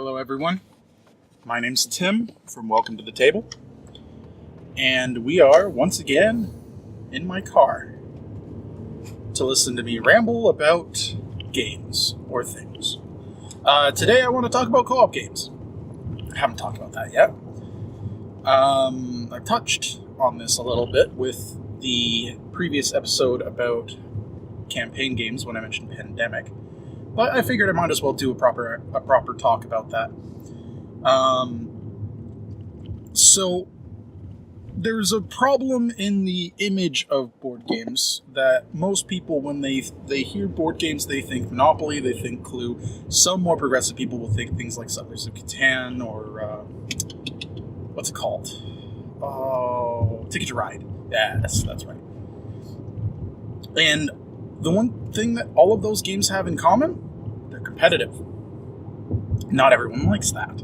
Hello everyone, my name's Tim from Welcome to the Table, and we are once again in my car to listen to me ramble about games or things. Today I want to talk about co-op games. I haven't talked about that yet. I touched on this a little bit with the previous episode about campaign games when I mentioned Pandemic. But I figured I might as well do a proper talk about that. So there's a problem in the image of board games that most people, when they hear board games, they think Monopoly, they think Clue. Some more progressive people will think things like Settlers of Catan or what's it called? Oh, Ticket to Ride. Yes, that's right. And the one thing that all of those games have in common, they're competitive. Not everyone likes that.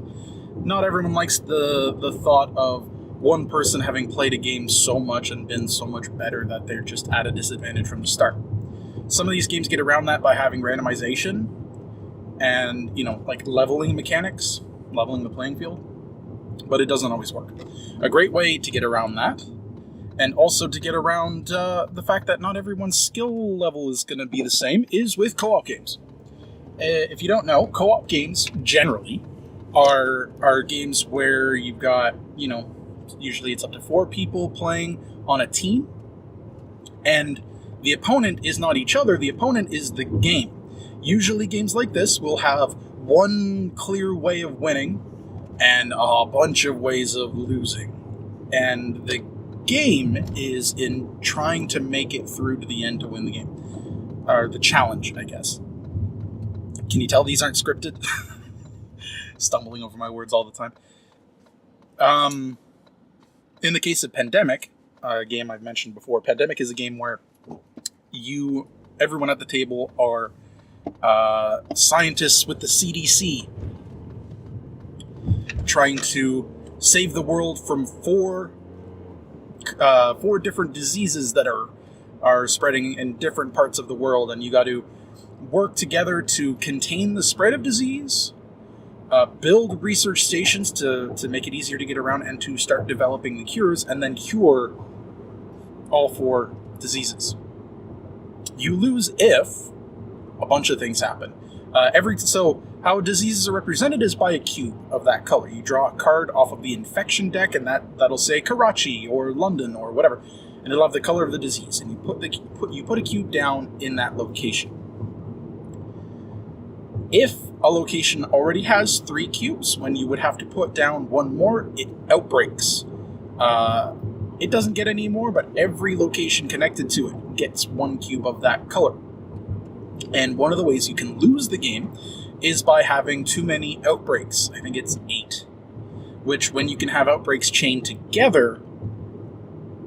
Not everyone likes the thought of one person having played a game so much and been so much better that they're just at a disadvantage from the start. Some of these games get around that by having randomization and, like leveling mechanics, leveling the playing field, but it doesn't always work. A great way to get around that, and also to get around the fact that not everyone's skill level is going to be the same, is with co-op games. If you don't know, co-op games generally are games where you've got, usually it's up to 4 people playing on a team, and the opponent is not each other, the opponent is the game. Usually games like this will have one clear way of winning and a bunch of ways of losing. And the game is in trying to make it through to the end to win the game. Or the challenge, I guess. Can you tell these aren't scripted? Stumbling over my words all the time. In the case of Pandemic, a game I've mentioned before, Pandemic is a game where everyone at the table are scientists with the CDC trying to save the world from four different diseases that are spreading in different parts of the world, and you got to work together to contain the spread of disease, build research stations to make it easier to get around, and to start developing the cures, and then cure all 4 diseases. You lose if a bunch of things happen. So how diseases are represented is by a cube of that color. You draw a card off of the infection deck, and that'll say Karachi or London or whatever, and it'll have the color of the disease. And you put a cube down in that location. If a location already has 3 cubes, when you would have to put down 1 more, it outbreaks. It doesn't get any more, but every location connected to it gets 1 cube of that color. And one of the ways you can lose the game is by having too many outbreaks. I think it's 8. Which, when you can have outbreaks chained together,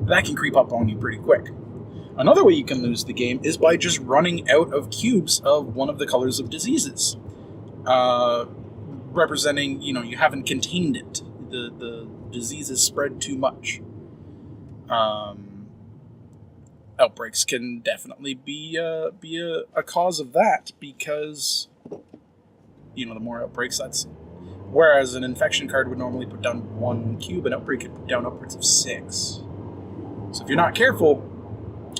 that can creep up on you pretty quick. Another way you can lose the game is by just running out of cubes of one of the colors of diseases. Representing, you haven't contained it. The disease is spread too much. Outbreaks can definitely be a cause of that, because the more outbreaks, that's whereas an infection card would normally put down 1 cube, an outbreak could put down upwards of 6. So if you're not careful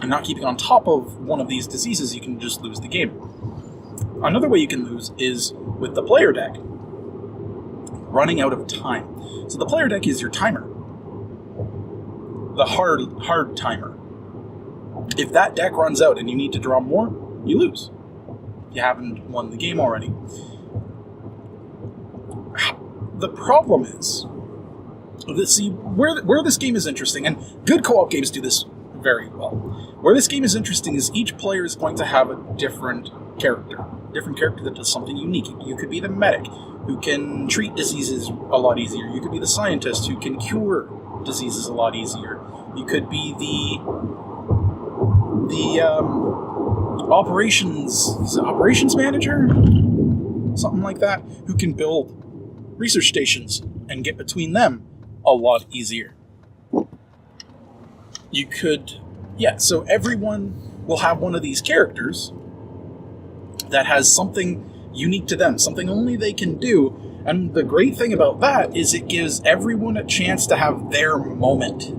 and not keeping on top of one of these diseases, you can just lose the game. Another way you can lose is with the player deck, running out of time. So the player deck is your timer, the hard timer. If that deck runs out and you need to draw more, you lose. You haven't won the game already. The problem is, where this game is interesting, and good co-op games do this very well. Where this game is interesting is each player is going to have a different character that does something unique. You could be the medic, who can treat diseases a lot easier. You could be the scientist, who can cure diseases a lot easier. You could be the operations manager, something like that, who can build research stations and get between them a lot easier. So everyone will have one of these characters that has something unique to them, something only they can do. And the great thing about that is it gives everyone a chance to have their moment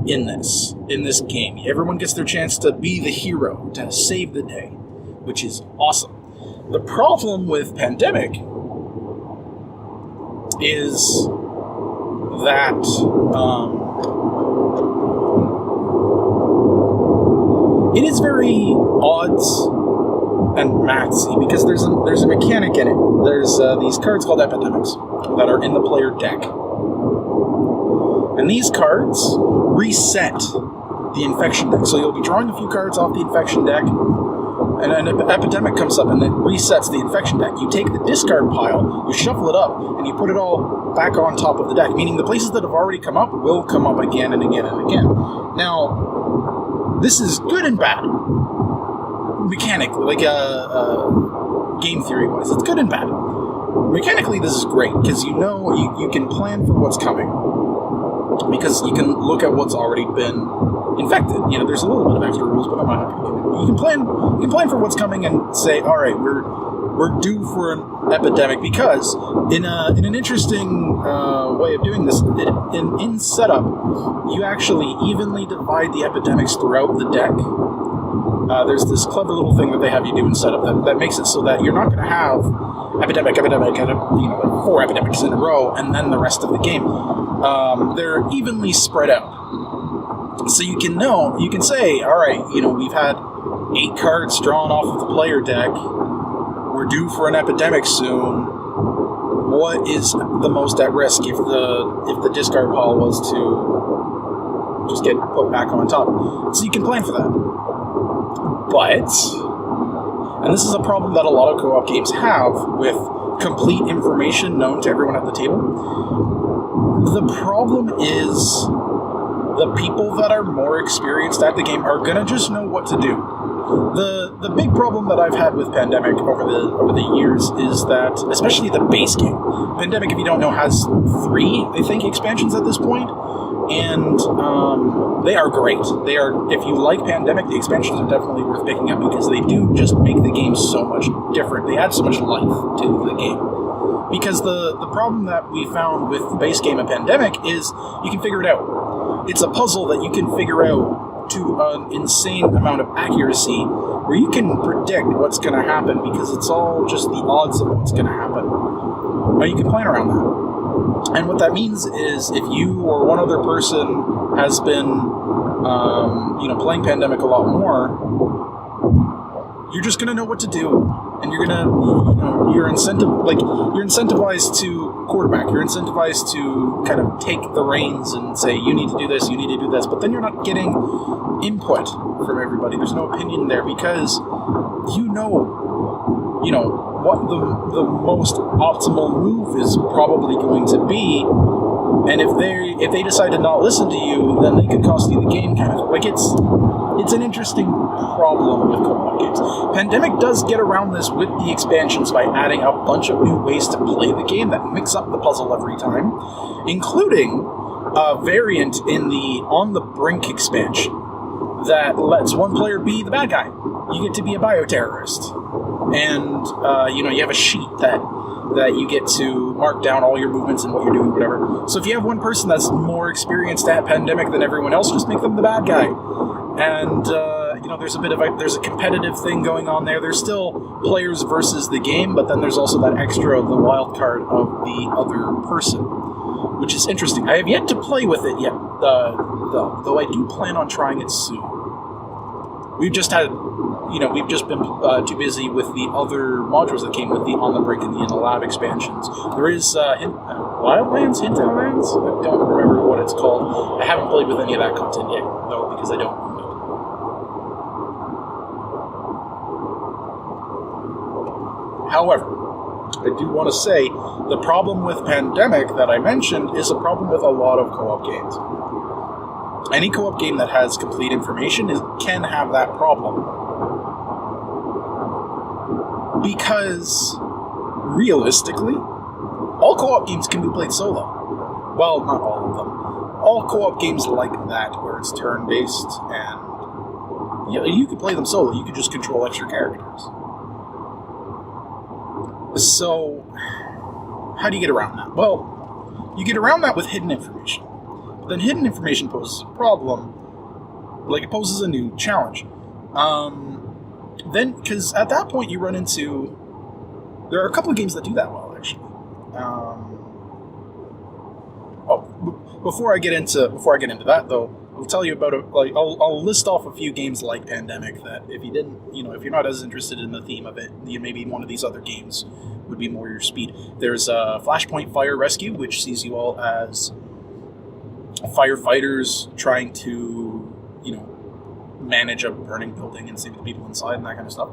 in this game. Everyone gets their chance to be the hero, to save the day, which is awesome. The problem with Pandemic is that it is very odds and mathsy, because there's a mechanic in it. There's these cards called epidemics that are in the player deck. And these cards reset the infection deck. So you'll be drawing a few cards off the infection deck, and an epidemic comes up and it resets the infection deck. You take the discard pile, you shuffle it up, and you put it all back on top of the deck, meaning the places that have already come up will come up again and again and again. Now, this is good and bad. Mechanically, like game theory-wise, it's good and bad. Mechanically, this is great, because you can plan for what's coming. Because you can look at what's already been infected. There's a little bit of extra rules, but I'm not happy to get into it. You can plan for what's coming and say, all right, we're due for an epidemic, because in an interesting way of doing this, in setup, you actually evenly divide the epidemics throughout the deck. There's this clever little thing that they have you do in setup that makes it so that you're not going to have epidemic, like 4 epidemics in a row, and then the rest of the game. They're evenly spread out. So you can say, all right, we've had 8 cards drawn off of the player deck. We're due for an epidemic soon. What is the most at risk if the discard pile was to just get put back on top? So you can plan for that. But, and this is a problem that a lot of co-op games have with complete information known to everyone at the table, the problem is the people that are more experienced at the game are going to just know what to do. The big problem that I've had with Pandemic over the years is that, especially the base game, Pandemic, if you don't know, has 3, I think, expansions at this point. And they are great. If you like Pandemic, the expansions are definitely worth picking up, because they do just make the game so much different. They add so much life to the game. Because the problem that we found with the base game of Pandemic is you can figure it out. It's a puzzle that you can figure out to an insane amount of accuracy, where you can predict what's going to happen, because it's all just the odds of what's going to happen. Now you can plan around that. And what that means is, if you or one other person has been, playing Pandemic a lot more, you're just gonna know what to do, and you're incentivized to quarterback. You're incentivized to kind of take the reins and say, you need to do this, you need to do this. But then you're not getting input from everybody. There's no opinion there, because what the most optimal move is probably going to be, and if they decide to not listen to you, then they could cost you the game. Kind of like it's an interesting problem with co-op games. Pandemic does get around this with the expansions by adding a bunch of new ways to play the game that mix up the puzzle every time, including a variant in the On the Brink expansion that lets one player be the bad guy. You get to be a bioterrorist. And, you have a sheet that you get to mark down all your movements and what you're doing, whatever. So if you have one person that's more experienced at Pandemic than everyone else, just make them the bad guy. And, there's a competitive thing going on there. There's still players versus the game, but then there's also that extra, the wild card of the other person, which is interesting. I have yet to play with it yet, though I do plan on trying it soon. We've just been too busy with the other modules that came with the On the Brink and the In the Lab expansions. There is Wildlands, Hinterlands? I don't remember what it's called. I haven't played with any of that content yet, though, because I don't own it. However, I do want to say the problem with Pandemic that I mentioned is a problem with a lot of co-op games. Any co-op game that has complete information can have that problem. Because, realistically, all co-op games can be played solo. Well, not all of them. All co-op games like that, where it's turn-based, and you can play them solo. You can just control extra characters. So, how do you get around that? Well, you get around that with hidden information. But then hidden information poses a problem. Like, it poses a new challenge. Then, because at that point you run into... There are a couple of games that do that well, actually. Before I get into that, though, I'll tell you about I'll list off a few games like Pandemic that if you're not as interested in the theme of it, maybe one of these other games would be more your speed. There's Flashpoint Fire Rescue, which sees you all as firefighters trying to, manage a burning building and save the people inside and that kind of stuff.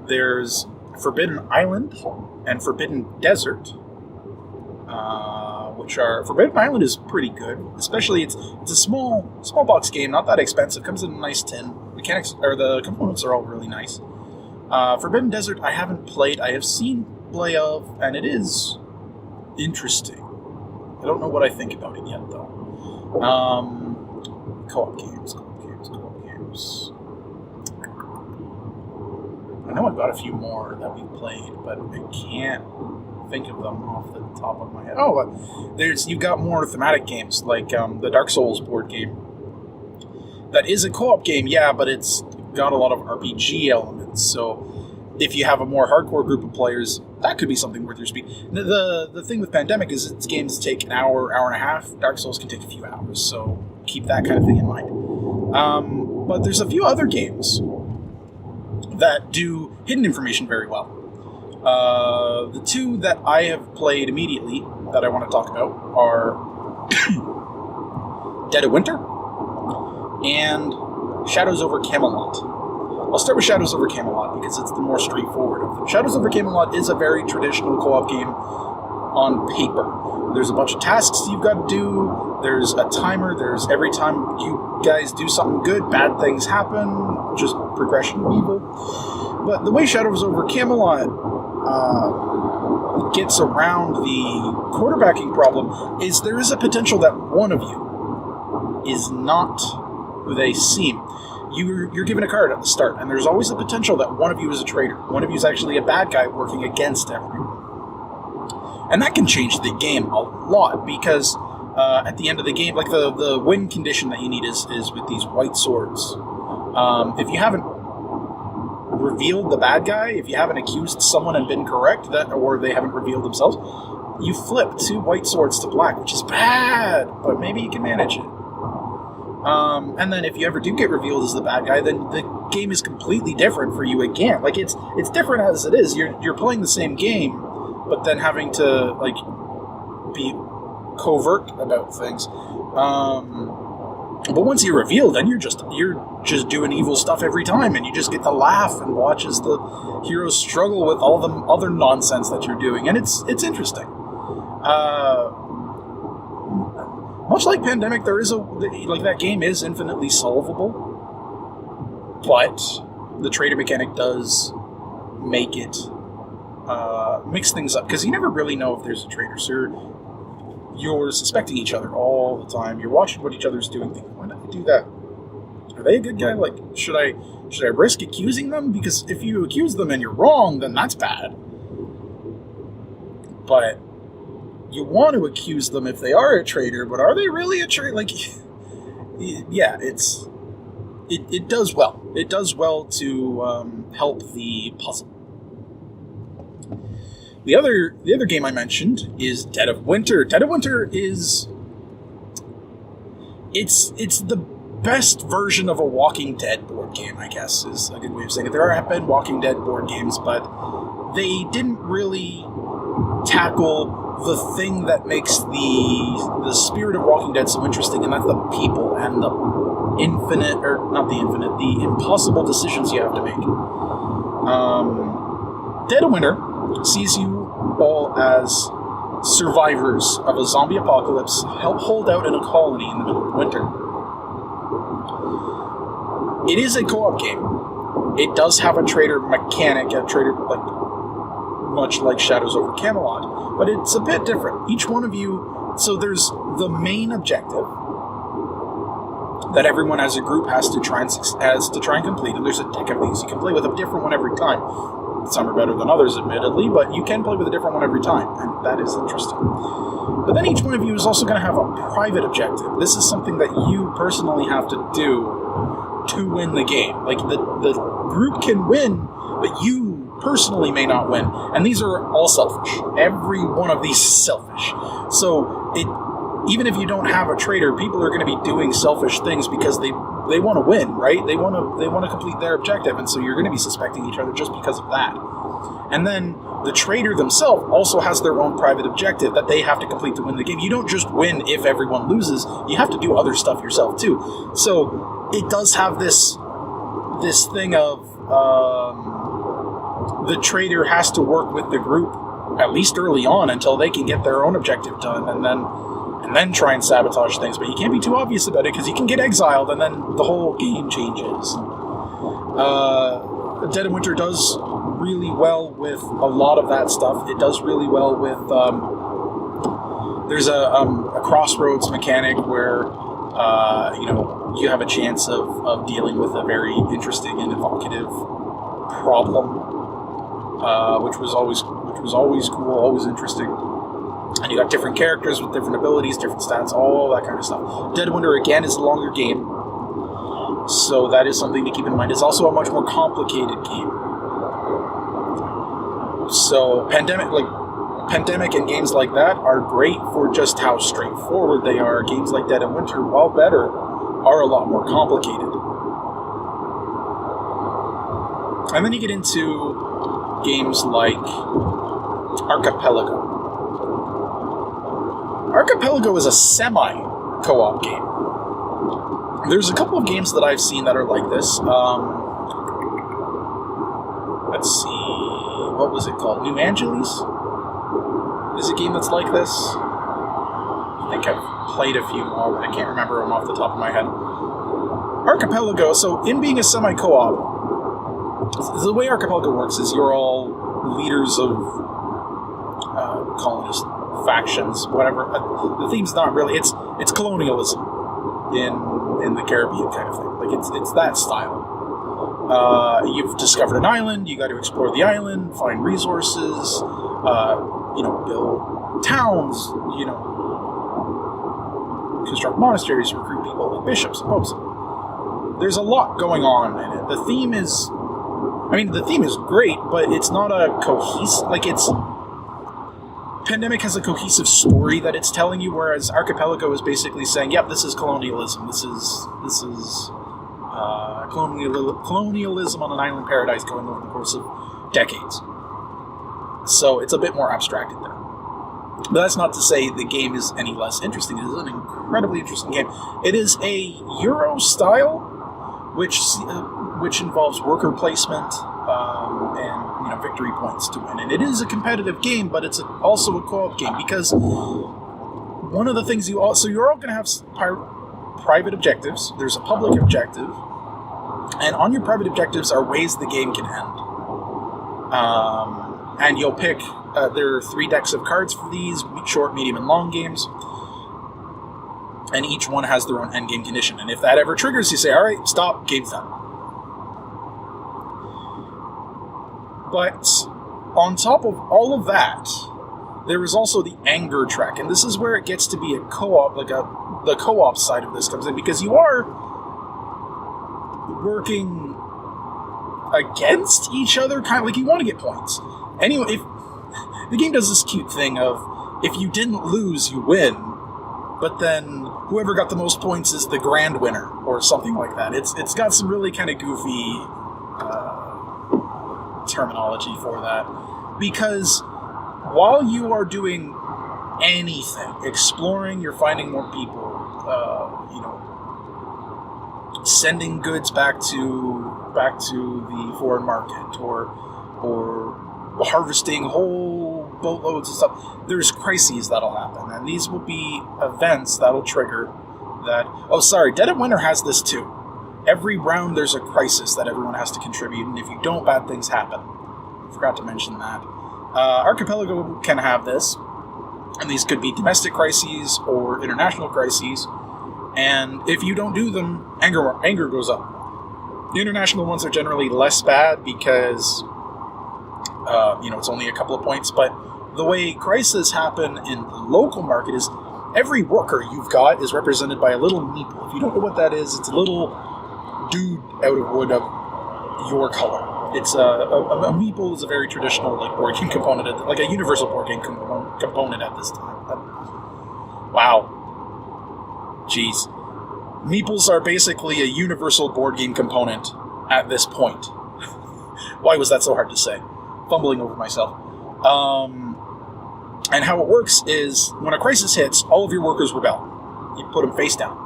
There's Forbidden Island and Forbidden Desert, which are... Forbidden Island is pretty good, especially it's a small box game, not that expensive, comes in a nice tin. The components are all really nice. Forbidden Desert I haven't played, I have seen play of, and it is interesting. I don't know what I think about it yet, though. Co-op games. I know I've got a few more that we've played, but I can't think of them off the top of my head. You've got more thematic games, like the Dark Souls board game. That is a co-op game, yeah, but it's got a lot of RPG elements, so if you have a more hardcore group of players, that could be something worth your speed. The thing with Pandemic is its games take an hour and a half. Dark Souls can take a few hours, so keep that kind of thing in mind. But there's a few other games that do hidden information very well. The two that I have played immediately that I want to talk about are Dead of Winter and Shadows Over Camelot. I'll start with Shadows Over Camelot because it's the more straightforward of them. Shadows Over Camelot is a very traditional co-op game on paper. There's a bunch of tasks you've got to do. There's a timer. There's every time you guys do something good, bad things happen. Just progression of evil. But the way Shadows Over Camelot gets around the quarterbacking problem is there is a potential that one of you is not who they seem. You're given a card at the start, and there's always a potential that one of you is a traitor. One of you is actually a bad guy working against everyone. And that can change the game a lot, because at the end of the game, like the win condition that you need is with these white swords. If you haven't revealed the bad guy, if you haven't accused someone and been correct, or they haven't revealed themselves, you flip 2 white swords to black, which is bad, but maybe you can manage it. And then if you ever do get revealed as the bad guy, then the game is completely different for you again. Like, it's different as it is. You're playing the same game, but then having to, like, be covert about things. But once you're revealed, then you're just doing evil stuff every time, and you just get to laugh and watch as the heroes struggle with all the other nonsense that you're doing, and it's interesting. Much like Pandemic, that game is infinitely solvable, but the traitor mechanic does make it mix things up, because you never really know if there's a traitor. So you're suspecting each other all the time. You're watching what each other's doing, thinking, why did they do that? Are they a good guy? Like, should I risk accusing them? Because if you accuse them and you're wrong, then that's bad. But you want to accuse them if they are a traitor, but are they really a traitor? Like, yeah, it does well. It does well to help the puzzle. The other game I mentioned is Dead of Winter. Dead of Winter is... It's the best version of a Walking Dead board game, I guess, is a good way of saying it. There have been Walking Dead board games, but they didn't really tackle the thing that makes the spirit of Walking Dead so interesting, and that's the people and the the impossible decisions you have to make. Dead of Winter sees you all as survivors of a zombie apocalypse, help hold out in a colony in the middle of winter. It is a co-op game. It does have a traitor mechanic, much like Shadows Over Camelot, but it's a bit different. Each one of you, so there's the main objective that everyone as a group has to try and complete, and there's a deck of these. You can play with a different one every time. Some are better than others, admittedly, but you can play with a different one every time, and that is interesting. But then each one of you is also going to have a private objective. This is something that you personally have to do to win the game. Like, the group can win, but you personally may not win. And these are all selfish. Every one of these is selfish. So, even if you don't have a trader, people are going to be doing selfish things because they want to win, right? They want to complete their objective, and so you're going to be suspecting each other just because of that. And then the trader themselves also has their own private objective that they have to complete to win the game. You don't just win if everyone loses. You have to do other stuff yourself too. So it does have this thing of the trader has to work with the group at least early on until they can get their own objective done, and then try and sabotage things. But you can't be too obvious about it because you can get exiled and then the whole game changes. Dead of Winter does really well with a lot of that stuff. It does really well with... there's a crossroads mechanic where you have a chance of dealing with a very interesting and evocative problem, which was always cool, always interesting. And you got different characters with different abilities, different stats, all that kind of stuff. Dead of Winter, again, is a longer game, so that is something to keep in mind. It's also a much more complicated game. So Pandemic and games like that are great for just how straightforward they are. Games like Dead of Winter, while better, are a lot more complicated. And then you get into games like Archipelago. Archipelago is a semi-co-op game. There's a couple of games that I've seen that are like this. Let's see, what was it called? New Angeles is a game that's like this. I think I've played a few more, but I can't remember them off the top of my head. Archipelago, so in being a semi-co-op, the way Archipelago works is you're all leaders of colonist factions, whatever. The theme's not really, it's colonialism in the Caribbean kind of thing. Like, it's that style. You've discovered an island, you got to explore the island, find resources, build towns, construct monasteries, recruit people like bishops and popes. There's a lot going on in it. The theme is great, but it's not a Pandemic has a cohesive story that it's telling you, whereas Archipelago is basically saying, yep, this is colonialism. This is colonialism on an island paradise going over the course of decades. So it's a bit more abstracted there. But that's not to say the game is any less interesting. It is an incredibly interesting game. It is a Euro style, which involves worker placement and victory points to win. And it is a competitive game, but it's also a co-op game, because one of the things you're all going to have private objectives. There's a public objective, and on your private objectives are ways the game can end. And you'll pick. There are 3 decks of cards for these: short, medium, and long games. And each one has their own end game condition. And if that ever triggers, you say, "All right, stop, game's done." But on top of all of that, there is also the anger track, and this is where it gets to be a co-op, the co-op side of this comes in, because you are working against each other, kind of like you want to get points. Anyway, if the game does this cute thing of, if you didn't lose, you win, but then whoever got the most points is the grand winner, or something like that. It's got some really kind of goofy terminology for that, because while you are doing anything, exploring, you're finding more people, sending goods back to the foreign market, or harvesting whole boatloads of stuff. There's crises that'll happen, and these will be events that'll trigger that. Oh, sorry, Dead of Winter has this too. Every round there's a crisis that everyone has to contribute, and if you don't, bad things happen. Forgot to mention that. Archipelago can have this, and these could be domestic crises or international crises, and if you don't do them, anger goes up. The international ones are generally less bad because it's only a couple of points. But the way crises happen in the local market is every worker you've got is represented by a little meeple. If you don't know what that is, it's a little dude out of wood of your color. It's a meeple is a very traditional board game component, like a universal board game component at this time. Wow. Jeez. Meeples are basically a universal board game component at this point. Why was that so hard to say? Fumbling over myself. And how it works is, when a crisis hits, all of your workers rebel. You put them face down.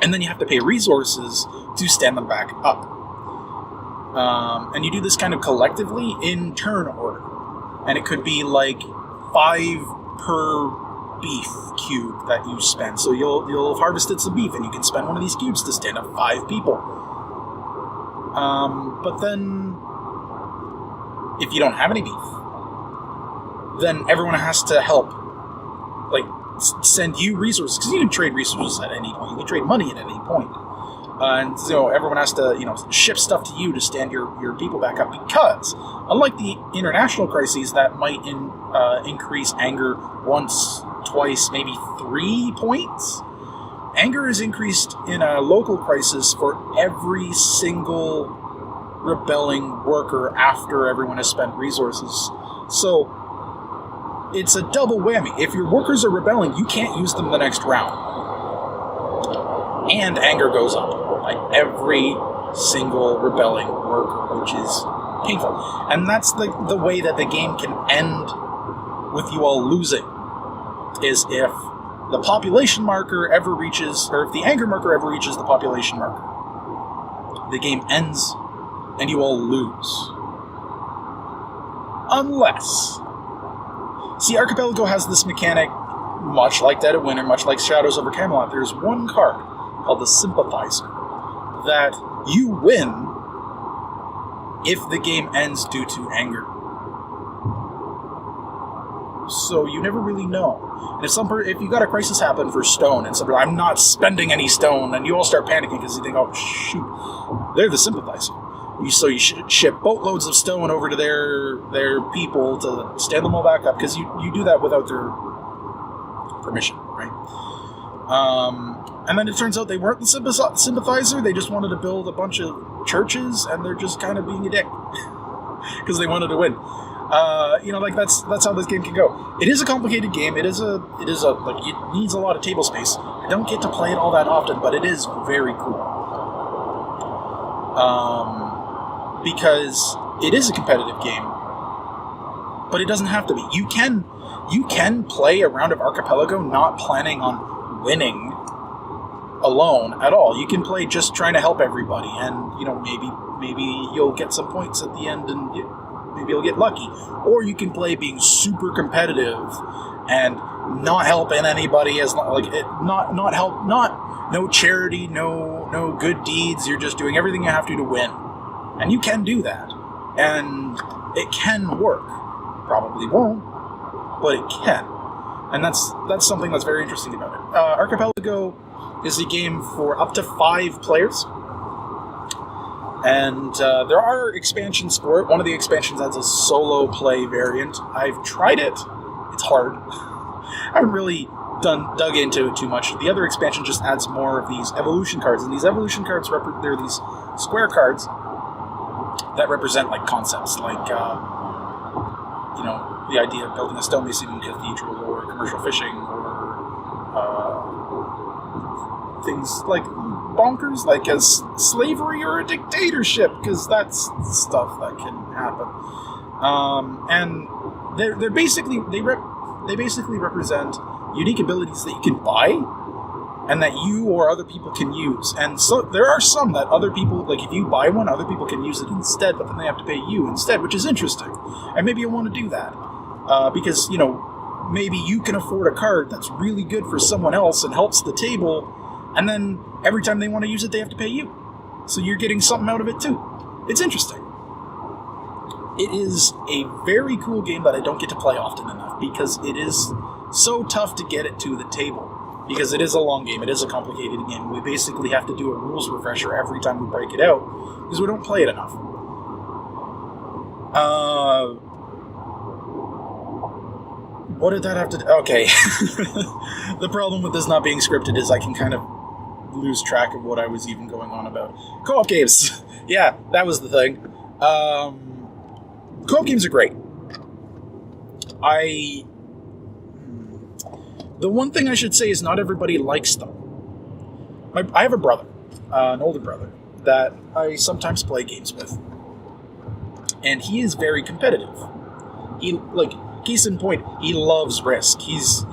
And then you have to pay resources to stand them back up. And you do this kind of collectively in turn order. And it could be 5 per beef cube that you spend. So you'll have harvested some beef, and you can spend one of these cubes to stand up 5 people. But then, if you don't have any beef, then everyone has to help, send you resources, because you can trade resources at any point. You can trade money at any point. And so everyone has to, ship stuff to you to stand your people back up, because unlike the international crises that might increase anger once, twice, maybe 3 points, anger is increased in a local crisis for every single rebelling worker after everyone has spent resources. So it's a double whammy. If your workers are rebelling, you can't use them the next round. And anger goes up. Every single rebelling worker, which is painful. And that's the way that the game can end with you all losing, is if the population marker ever reaches, or if the anger marker ever reaches the population marker, the game ends and you all lose. Unless... See, Archipelago has this mechanic, much like Dead of Winter, much like Shadows Over Camelot. There's one card called the Sympathizer that you win if the game ends due to anger. So you never really know. And if you got a crisis happen for stone, and somebody, I'm not spending any stone, and you all start panicking because you think, oh shoot, they're the Sympathizer. So you should ship boatloads of stone over to their people to stand them all back up, because you do that without their permission, right? And then it turns out they weren't the Sympathizer. They just wanted to build a bunch of churches, and they're just kind of being a dick because they wanted to win. That's how this game can go. It is a complicated game. It needs a lot of table space. I don't get to play it all that often, but it is very cool. Because it is a competitive game, but it doesn't have to be. You can play a round of Archipelago not planning on winning alone at all. You can play just trying to help everybody, and maybe you'll get some points at the end, and maybe you'll get lucky. Or you can play being super competitive and not helping anybody, no charity, no good deeds. You're just doing everything you have to win. And you can do that. And it can work. Probably won't, but it can. And that's something that's very interesting about it. Archipelago is a game for up to 5 players. And there are expansions for it. One of the expansions has a solo play variant. I've tried it. It's hard. I haven't really dug into it too much. The other expansion just adds more of these evolution cards. And these evolution cards, they're these square cards that represent concepts the idea of building a stonemason cathedral, or commercial fishing, or things like bonkers, like as slavery or a dictatorship, because that's stuff that can happen. And they basically represent unique abilities that you can buy and that you or other people can use. And so there are some that other people, if you buy one, other people can use it instead, but then they have to pay you instead, which is interesting. And maybe you'll want to do that. Because, maybe you can afford a card that's really good for someone else and helps the table, and then every time they want to use it, they have to pay you. So you're getting something out of it too. It's interesting. It is a very cool game that I don't get to play often enough, because it is so tough to get it to the table. Because it is a long game, it is a complicated game. We basically have to do a rules refresher every time we break it out, because we don't play it enough. What did that have to do? Okay. The problem with this not being scripted is I can kind of lose track of what I was even going on about. Co-op games. Yeah, that was the thing. Co-op games are great. The one thing I should say is not everybody likes them. I have a brother, an older brother, that I sometimes play games with. And he is very competitive. Case in point, he loves Risk. He's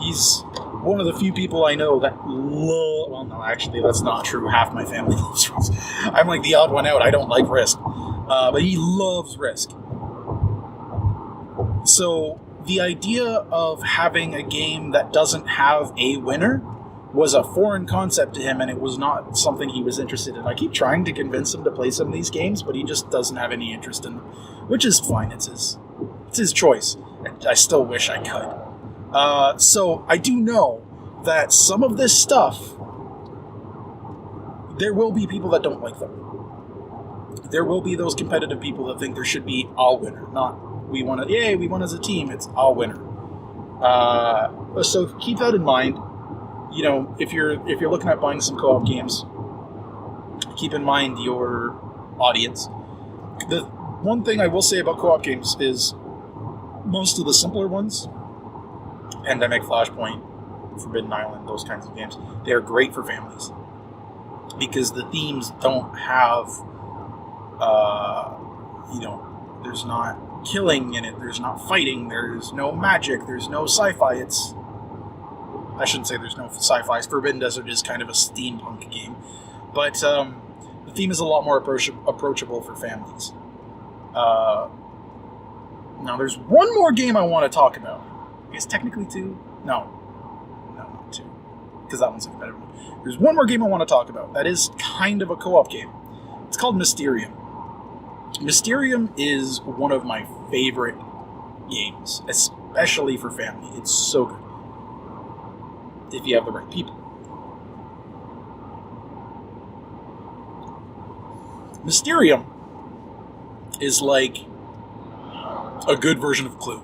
one of the few people I know that well, no, actually, that's not true. Half my family loves Risk. I'm like the odd one out. I don't like Risk. But he loves Risk. So the idea of having a game that doesn't have a winner was a foreign concept to him, and it was not something he was interested in. I keep trying to convince him to play some of these games, but he just doesn't have any interest in them, which is fine. It's his choice. I still wish I could. So I do know that some of this stuff, there will be people that don't like them. There will be those competitive people that think there should be all winner, not we won as a team. It's all winner. So keep that in mind. You know, if you're looking at buying some co-op games, keep in mind your audience. The one thing I will say about co-op games is most of the simpler ones, Pandemic, Flashpoint, Forbidden Island, those kinds of games, they're great for families because the themes don't have, there's not killing in it, there's not fighting, there's no magic, there's no sci-fi. I shouldn't say there's no sci-fi. Forbidden Desert is kind of a steampunk game, but the theme is a lot more approachable for families. Now, there's one more game I want to talk about. I guess technically two? No, not two, because that one's a competitive one. There's one more game I want to talk about that is kind of a co-op game. It's called Mysterium. Mysterium is one of my favorite games, especially for family. It's so good. If you have the right people. Mysterium is like a good version of Clue.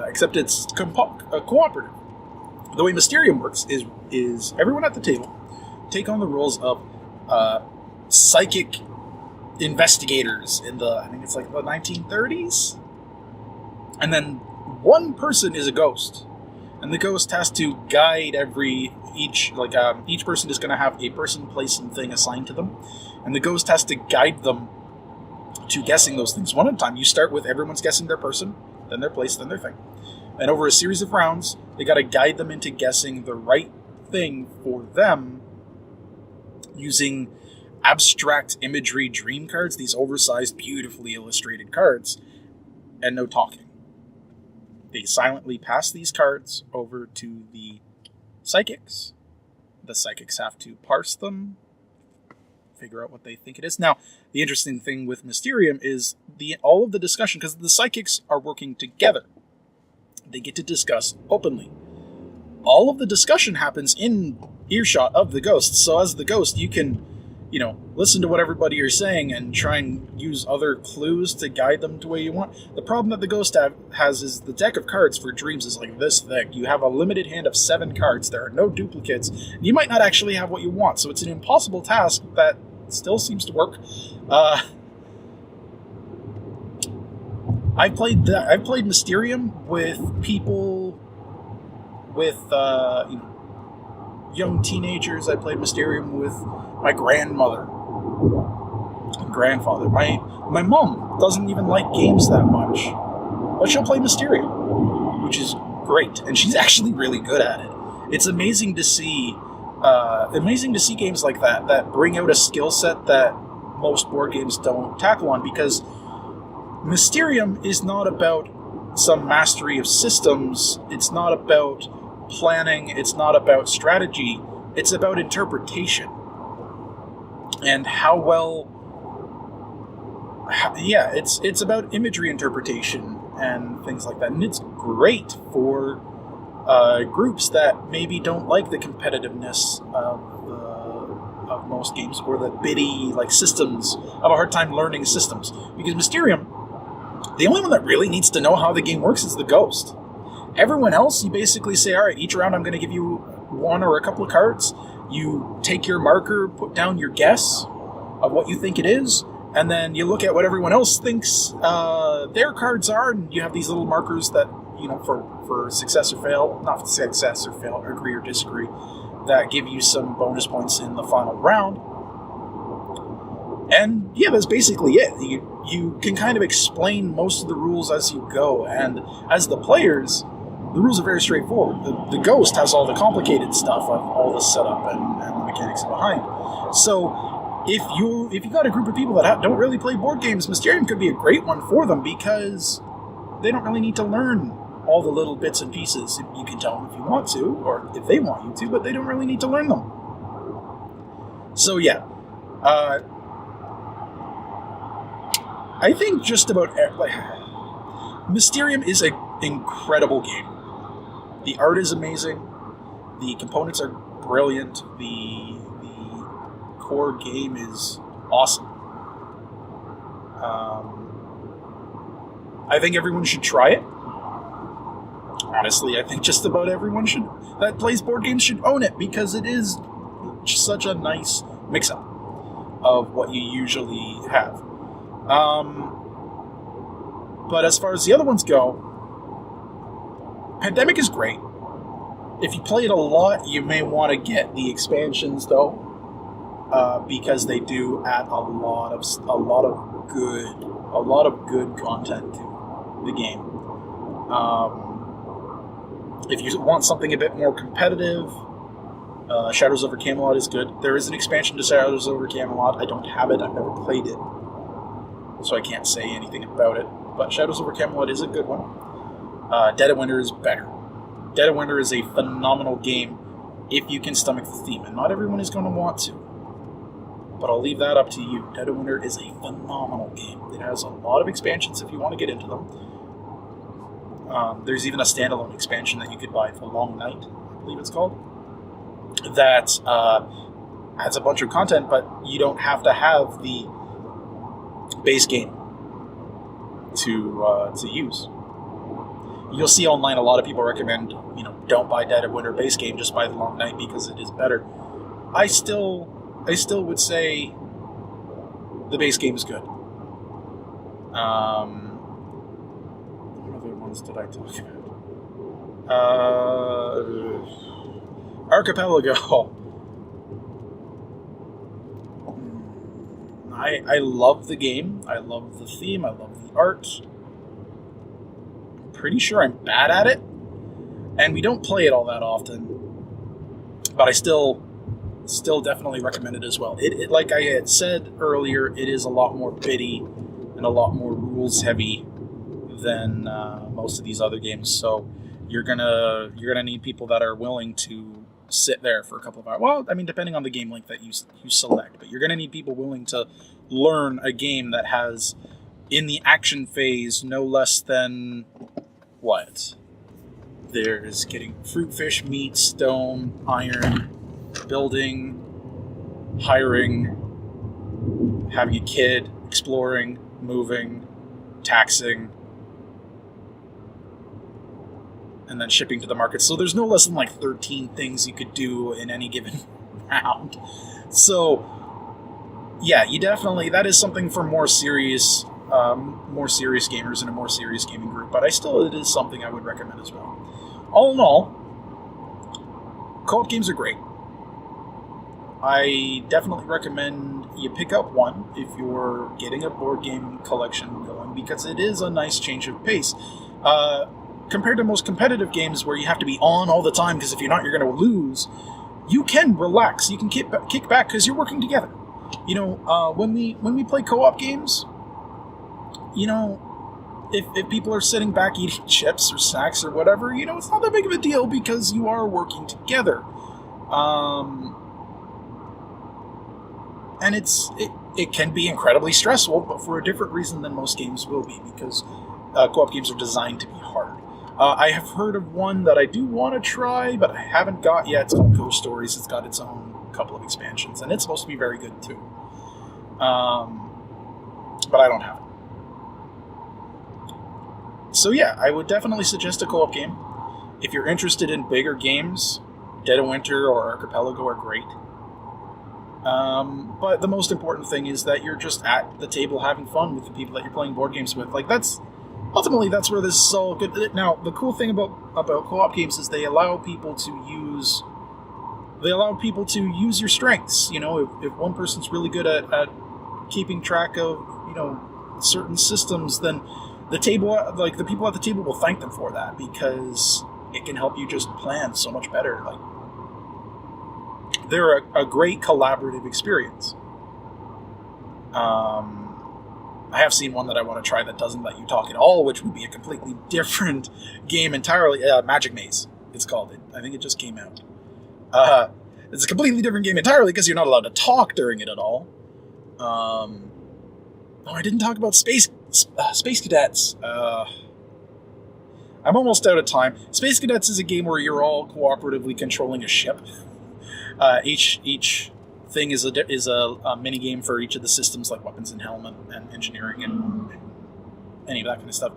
Except it's cooperative. The way Mysterium works is everyone at the table take on the roles of psychic investigators in I think it's like the 1930s. And then one person is a ghost. And the ghost has to guide each person is going to have a person, place, and thing assigned to them. And the ghost has to guide them to guessing those things one at a time. You start with everyone's guessing their person, then their place, then their thing. And over a series of rounds, they got to guide them into guessing the right thing for them using abstract imagery dream cards, these oversized, beautifully illustrated cards, and no talking. They silently pass these cards over to the psychics. The psychics have to parse them, figure out what they think it is. Now, the interesting thing with Mysterium is all of the discussion, because the psychics are working together. They get to discuss openly. All of the discussion happens in earshot of the ghost. So as the ghost, you can, listen to what everybody is saying and try and use other clues to guide them to where you want. The problem that the ghost has is the deck of cards for dreams is like this thick. You have a limited hand of 7 cards. There are no duplicates. You might not actually have what you want, so it's an impossible task that still seems to work. I've played Mysterium with people with young teenagers. I played Mysterium with my grandmother and grandfather. My mom doesn't even like games that much, but she'll play Mysterium, which is great, and she's actually really good at it. It's amazing to see games like that bring out a skill set that most board games don't tackle on, because Mysterium is not about some mastery of systems. It's not about planning. It's not about strategy. It's about interpretation. And it's about imagery interpretation and things like that. And it's great for groups that maybe don't like the competitiveness of of most games, or the bitty like systems. I have a hard time learning systems because Mysterium, the only one that really needs to know how the game works is the ghost. Everyone else, you basically say, all right, each round I'm going to give you one or a couple of cards. You take your marker, put down your guess of what you think it is, and then you look at what everyone else thinks their cards are, and you have these little markers that, for success or fail, not success or fail, agree or disagree, that give you some bonus points in the final round. And yeah, that's basically it. You can kind of explain most of the rules as you go, and as the players, the rules are very straightforward. The ghost has all the complicated stuff of all the setup and the mechanics behind. So if you got a group of people that don't really play board games, Mysterium could be a great one for them because they don't really need to learn all the little bits and pieces. You can tell them if you want to, or if they want you to, but they don't really need to learn them. So yeah, I think just about Mysterium is an incredible game. The art is amazing. The components are brilliant. The core game is awesome. I think everyone should try it. Honestly, I think just about everyone that plays board games should own it because it is just such a nice mix-up of what you usually have. But as far as the other ones go, Pandemic is great. If you play it a lot, you may want to get the expansions though, because they do add a lot of good content to the game. If you want something a bit more competitive, Shadows Over Camelot is good. There is an expansion to Shadows Over Camelot. I don't have it. I've never played it, so I can't say anything about it. But Shadows Over Camelot is a good one. Dead of Winter is better. Dead of Winter is a phenomenal game if you can stomach the theme, and not everyone is going to want to. But I'll leave that up to you. Dead of Winter is a phenomenal game. It has a lot of expansions if you want to get into them. There's even a standalone expansion that you could buy, The Long Night, I believe it's called, that has a bunch of content, but you don't have to have the base game to use. You'll see online a lot of people recommend, don't buy Dead of Winter base game, just buy The Long Night because it is better. I still would say the base game is good. What other ones did I talk about? Archipelago Hall. I love the game. I love the theme. I love the art. I'm pretty sure I'm bad at it, and we don't play it all that often. But I still definitely recommend it as well. It like I had said earlier, it is a lot more bitty and a lot more rules heavy than most of these other games. So you're gonna need people that are willing to sit there for a couple of hours. Well, I mean, depending on the game length that you select, but you're gonna need people willing to learn a game that has, in the action phase, no less than what? There's getting fruit, fish, meat, stone, iron, building, hiring, having a kid, exploring, moving, taxing, and then shipping to the market. So there's no less than like 13 things you could do in any given round. So yeah, that is something for more serious gamers and a more serious gaming group, but it is something I would recommend as well. All in all, co-op games are great. I definitely recommend you pick up one if you're getting a board game collection going, because it is a nice change of pace. Compared to most competitive games where you have to be on all the time, because if you're not, you're going to lose, you can relax. You can kick back because you're working together. When we play co-op games, if people are sitting back eating chips or snacks or whatever, it's not that big of a deal because you are working together. And it can be incredibly stressful, but for a different reason than most games will be, because co-op games are designed to be hard. I have heard of one that I do want to try, but I haven't got yet. It's called Ghost Stories. It's got its own couple of expansions, and it's supposed to be very good too. But I don't have it. So yeah, I would definitely suggest a co-op game. If you're interested in bigger games, Dead of Winter or Archipelago are great. But the most important thing is that you're just at the table having fun with the people that you're playing board games with. Like, that's where this is all good. Now, the cool thing about co-op games is they allow people to use your strengths. You know, if one person's really good at keeping track of, certain systems, then the people at the table will thank them for that, because it can help you just plan so much better. Like, they're a great collaborative experience. I have seen one that I want to try that doesn't let you talk at all, which would be a completely different game entirely. Magic Maze, it's called. I think it just came out. It's a completely different game entirely because you're not allowed to talk during it at all. I didn't talk about Space Cadets. I'm almost out of time. Space Cadets is a game where you're all cooperatively controlling a ship. Each thing is a mini game for each of the systems, like weapons and helmet and engineering and any of that kind of stuff.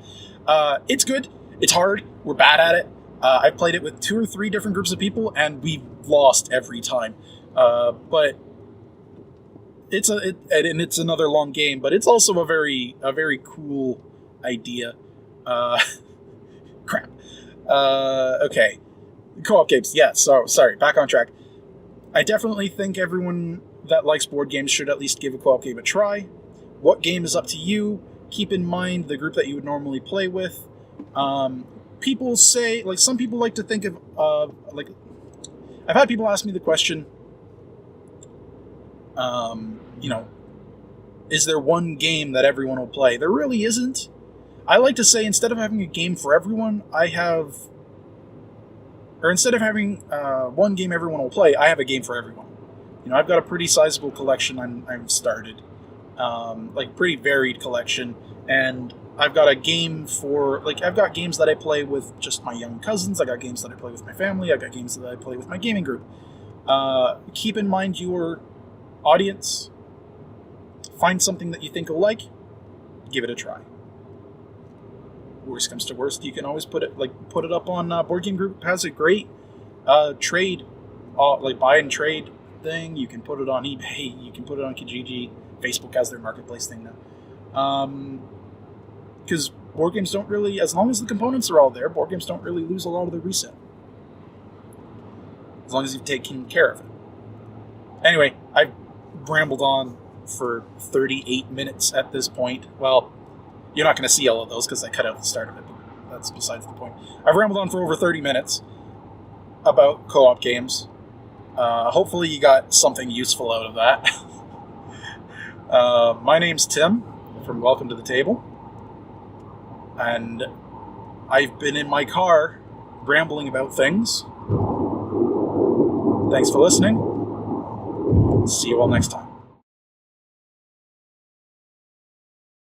It's good. It's hard. We're bad at it. I've played it with 2 or 3 different groups of people, and we've lost every time. But it's another long game, but it's also a very cool idea. Crap. Okay. Co-op games. Yeah. So sorry. Back on track. I definitely think everyone that likes board games should at least give a co-op game a try. What game is up to you? Keep in mind the group that you would normally play with. People say, like, some people like to think of, I've had people ask me the question, is there one game that everyone will play? There really isn't. I like to say, instead of having a game for everyone, instead of having one game everyone will play, I have a game for everyone. I've got a pretty sizable collection I've started, pretty varied collection, and I've got a game I've got games that I play with just my young cousins, I got games that I play with my family, I got games that I play with my gaming group. Keep in mind your audience, find something that you think will like, give it a try. Worst comes to worst, you can always put it up on Board Game Group. Has a great trade, buy and trade thing. You can put it on eBay. You can put it on Kijiji. Facebook has their marketplace thing now. Because board games don't really, as long as the components are all there, board games don't really lose a lot of their resale. As long as you've taken care of it. Anyway, I've rambled on for 38 minutes at this point. Well, you're not going to see all of those because I cut out the start of it, but that's besides the point. I've rambled on for over 30 minutes about co-op games. Hopefully you got something useful out of that. My name's Tim from Welcome to the Table. And I've been in my car rambling about things. Thanks for listening. See you all next time.